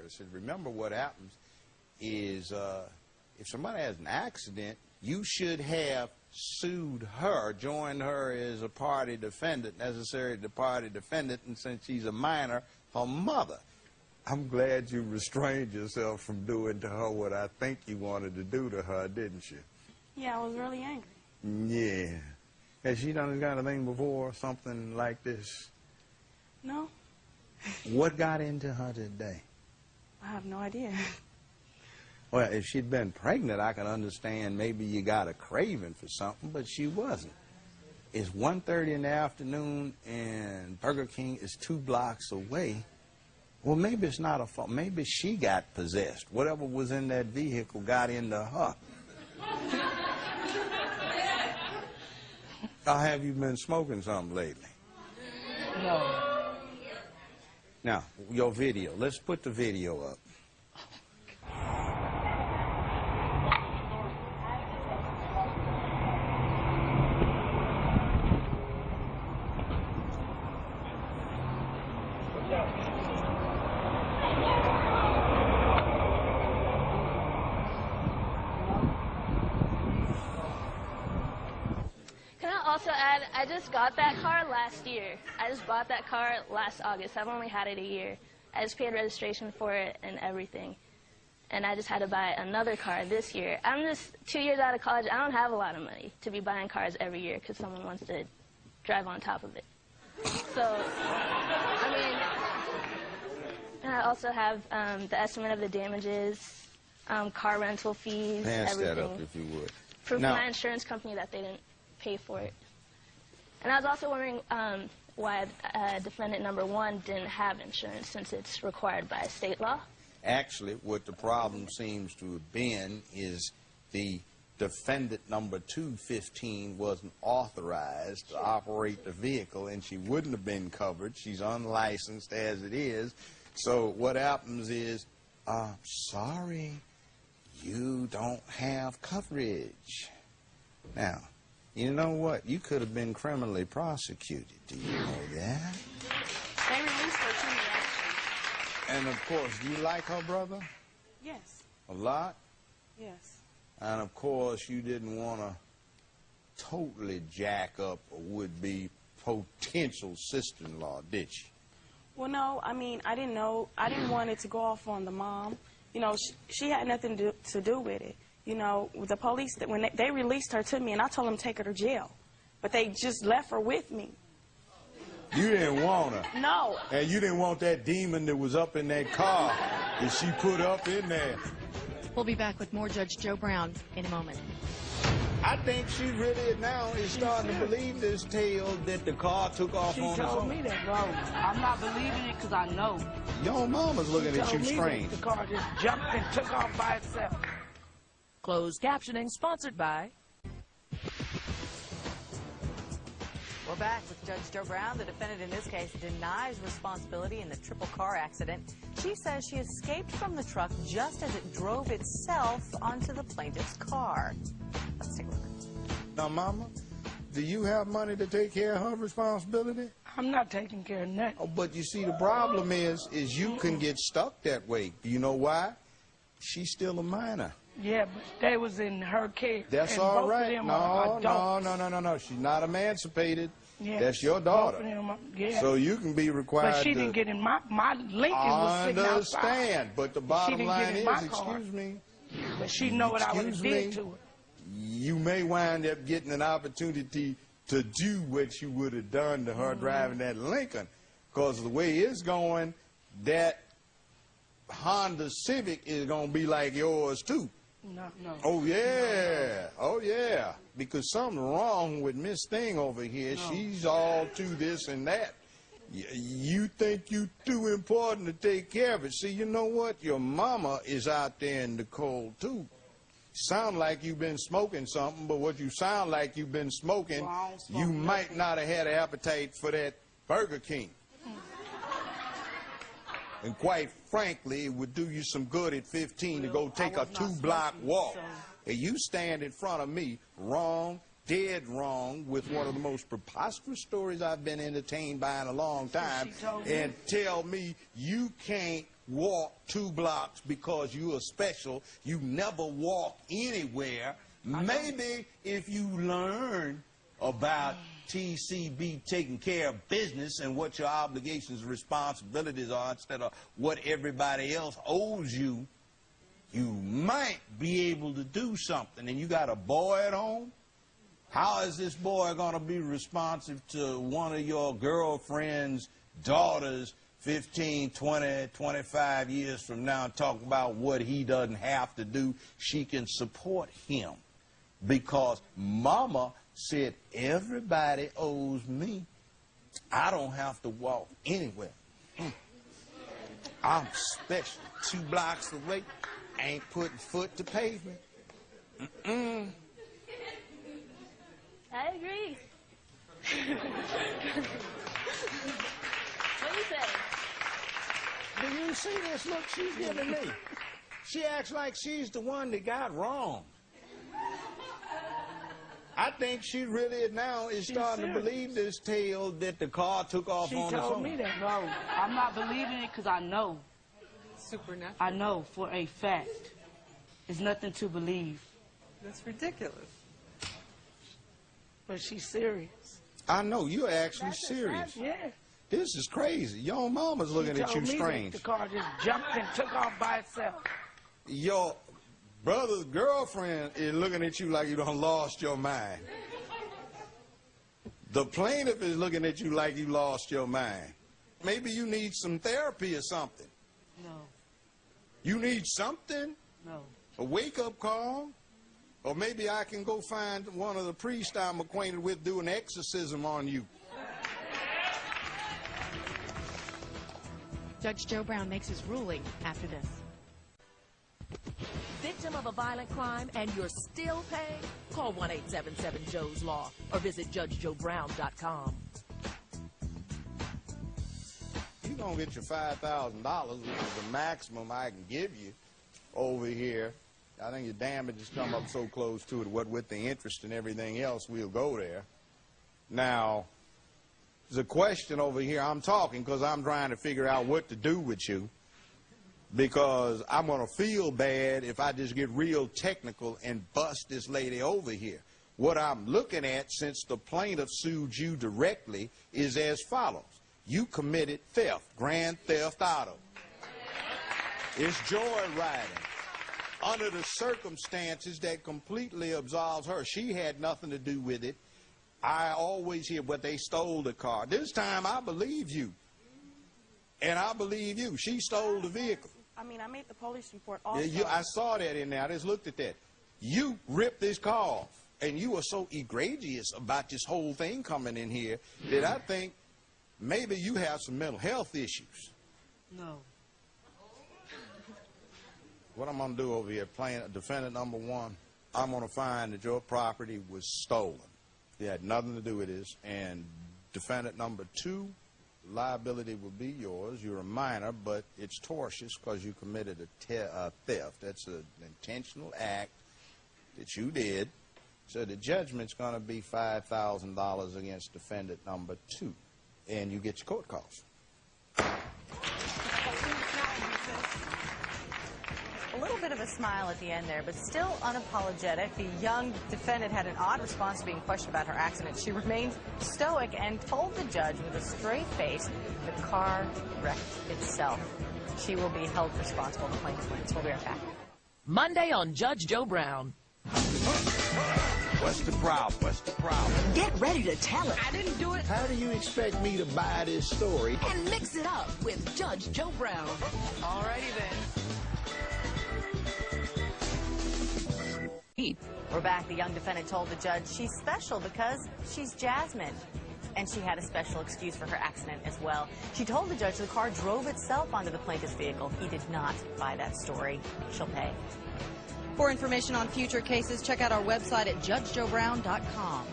said, remember what happens is if somebody has an accident, you should have sued her, joined her as a party defendant, necessary to party defendant, and since she's a minor, her mother. I'm glad you restrained yourself from doing to her what I think you wanted to do to her, didn't you? Yeah, I was really angry. Yeah. Has she done this kind of thing before, something like this? No. What got into her today? I have no idea. Well, if she'd been pregnant, I can understand maybe you got a craving for something, but she wasn't. It's 1:30 in the afternoon, and Burger King is 2 blocks away. Well, maybe it's not a fault. Maybe she got possessed. Whatever was in that vehicle got into her. Or have you been smoking something lately? No. Now, your video. Let's put the video up. Also add, I just got that car last year. I just bought that car last August. I've only had it a year. I just paid registration for it and everything. And I just had to buy another car this year. I'm just 2 years out of college. I don't have a lot of money to be buying cars every year because someone wants to drive on top of it. So, I mean, and I also have the estimate of the damages, car rental fees, Pass everything. that up if you would. Proof from my insurance company that they didn't pay for it. And I was also wondering why defendant number 1 didn't have insurance since it's required by state law. Actually, what the problem seems to have been is the defendant number 215 wasn't authorized to operate the vehicle, and she wouldn't have been covered. She's unlicensed as it is. So what happens is, sorry, you don't have coverage. Now, you know what? You could have been criminally prosecuted. Do you know that? They released her to me, actually. And, of course, do you like her brother? Yes. A lot? Yes. And, of course, you didn't want to totally jack up a would-be potential sister-in-law, did you? Well, no. I mean, I didn't know. I didn't want it to go off on the mom. You know, she had nothing to do with it. You know, the police, when they released her to me, and I told them to take her to jail. But they just left her with me. You didn't want her? No. And you didn't want that demon that was up in that car that she put up in there. We'll be back with more Judge Joe Brown in a moment. I think she really now is starting to believe this tale that the car took off on its own. She told me that, bro. I'm not believing it because I know. Your mama's looking at you strange. The car just jumped and took off by itself. Closed captioning sponsored by... We're back with Judge Joe Brown. The defendant in this case denies responsibility in the triple car accident. She says she escaped from the truck just as it drove itself onto the plaintiff's car. Let's take a look. Now, Mama, do you have money to take care of her responsibility? I'm not taking care of nothing. Oh, but you see, the problem is you can get stuck that way. Do you know why? She's still a minor. Yeah, but they was in her care. That's and all both right. Of them are No. She's not emancipated. Yeah, that's your daughter. Both of them are, yeah. So you can be required But she didn't get in my Lincoln was sitting outside. I understand, but the bottom line is, excuse me. But she know what I would have did to her. You may wind up getting an opportunity to do what you would have done to her driving that Lincoln. Because the way it's going, that Honda Civic is going to be like yours, too. No. Oh, yeah. Oh, yeah. Because something wrong with Miss Thing over here. No. She's all to this and that. You think you too important to take care of it. See, you know what? Your mama is out there in the cold, too. Sound like you've been smoking something, but what you sound like you've been smoking, you might not have had an appetite for that Burger King. And quite frankly, it would do you some good at 15 to go take a 2-block walk. And you stand in front of me, wrong, dead wrong, with one of the most preposterous stories I've been entertained by in a long time, and tell me you can't walk 2 blocks because you are special. You never walk anywhere. Maybe if you learn about TCB taking care of business and what your obligations and responsibilities are instead of what everybody else owes you, you might be able to do something. And you got a boy at home? How is this boy going to be responsive to one of your girlfriend's daughters 15, 20, 25 years from now and talk about what he doesn't have to do? She can support him because mama said everybody owes me. I don't have to walk anywhere. I'm special. 2 blocks away, ain't putting foot to pavement. I agree. What do you say? Do you see this look she's giving me? She acts like she's the one that got wrong. I think she really now is starting to believe this tale that the car took off on its own. She told me that. No, I'm not believing it because I know. Supernatural. I know for a fact. There's nothing to believe. That's ridiculous. But she's serious. I know, you're actually serious. Yeah. This is crazy. Your mama's looking at you strange. The car just jumped and took off by itself. Your brother's girlfriend is looking at you like you done lost your mind. The plaintiff is looking at you like you lost your mind. Maybe you need some therapy or something. No. You need something? No. A wake-up call? Or maybe I can go find one of the priests I'm acquainted with doing exorcism on you. Judge Joe Brown makes his ruling after this. Victim of a violent crime and you're still paying? Call 1-877-JOE'S-LAW or visit JudgeJoeBrown.com. You're going to get your $5,000, which is the maximum I can give you over here. I think your damages come up so close to it, what with the interest and everything else, we'll go there. Now, there's a question over here. I'm talking because I'm trying to figure out what to do with you, because I'm going to feel bad if I just get real technical and bust this lady over here. What I'm looking at, since the plaintiff sued you directly, is as follows. You committed theft, grand theft auto. It's joyriding. Under the circumstances, that completely absolves her. She had nothing to do with it. I always hear, but they stole the car. This time, I believe you. And I believe you. She stole the vehicle. I mean, I made the police report also. Yeah, I saw that in there. I just looked at that. You ripped this car off, and you were so egregious about this whole thing coming in here that I think maybe you have some mental health issues. No. What I'm going to do over here, defendant number 1, I'm going to find that your property was stolen. It had nothing to do with this. And defendant number 2, liability will be yours. You're a minor, but it's tortious because you committed a theft. That's an intentional act that you did. So the judgment's going to be $5,000 against defendant number 2. And you get your court costs. A little bit of a smile at the end there, but still unapologetic. The young defendant had an odd response to being questioned about her accident. She remained stoic and told the judge with a straight face the car wrecked itself. She will be held responsible. The plaintiff wins. We'll be right back. Monday on Judge Joe Brown. What's the problem? What's the problem? Get ready to tell it. I didn't do it. How do you expect me to buy this story? And mix it up with Judge Joe Brown. All righty then. We're back. The young defendant told the judge she's special because she's Jasmine. And she had a special excuse for her accident as well. She told the judge the car drove itself onto the plaintiff's vehicle. He did not buy that story. She'll pay. For information on future cases, check out our website at judgejoebrown.com.